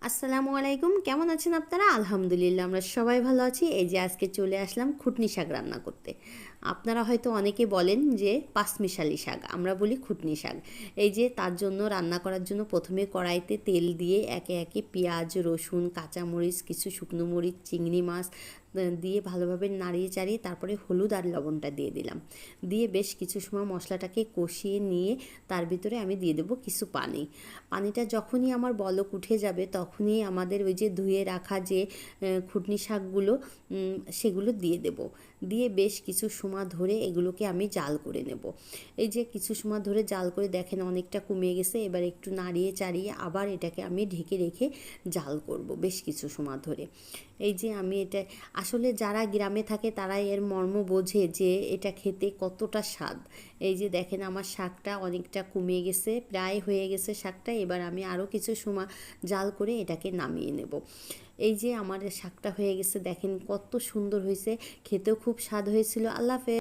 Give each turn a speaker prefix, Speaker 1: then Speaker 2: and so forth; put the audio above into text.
Speaker 1: আসসালামু আলাইকুম, কেমন আছেন আপনারা? আলহামদুলিল্লাহ আমরা সবাই ভালো আছি। এই যে আজকে চলে আসলাম খুটনি শাক রান্না করতে। আপনারা হয়তো অনেকে বলেন যে পাঁচমিশালি শাক, আমরা বলি খুটনি শাক। এই যে তার জন্য রান্না করার জন্য প্রথমে কড়াইতে তেল দিয়ে একে একে পেঁয়াজ, রসুন, কাঁচামরিচ, কিছু শুকনো মরিচ, চিংড়ি মাছ দিয়ে ভালোভাবে নাড়িয়ে চাড়িয়ে তারপরে হলুদ আর লবণটা দিয়ে দিলাম। দিয়ে বেশ কিছু সময় মশলাটাকে কষিয়ে নিয়ে তার ভিতরে আমি দিয়ে দেবো কিছু পানি। পানিটা যখনই আমার বলক উঠে যাবে তখনই আমাদের ওই যে ধুয়ে রাখা যে খুটনি শাকগুলো সেগুলো দিয়ে দেব। দিয়ে বেশ কিছু সময় ধরে এগুলোকে আমি জাল করে নেব। এই যে কিছু সময় ধরে জাল করে দেখেন অনেকটা কমে গেছে। এবার একটু নাড়িয়ে চাড়িয়ে আবার এটাকে আমি ঢেকে রেখে জাল করব বেশ কিছু সময় ধরে। এই যে আমি এটা আসলে যারা গ্রামে থাকে তারা এর মর্ম বোঝে যে এটা খেতে কতটা স্বাদ। এই যে দেখেন আমার শাকটা অনেকটা কমে গেছে, প্রায় হয়ে গেছে শাকটা। এবার আমি আরও কিছু সময় জাল করে এটাকে নামিয়ে নেব। এই যে আমার শাকটা হয়ে গেছে, দেখেন কত সুন্দর হয়েছে, খেতেও খুব স্বাদ হয়েছিল। আল্লাহ হাফেজ।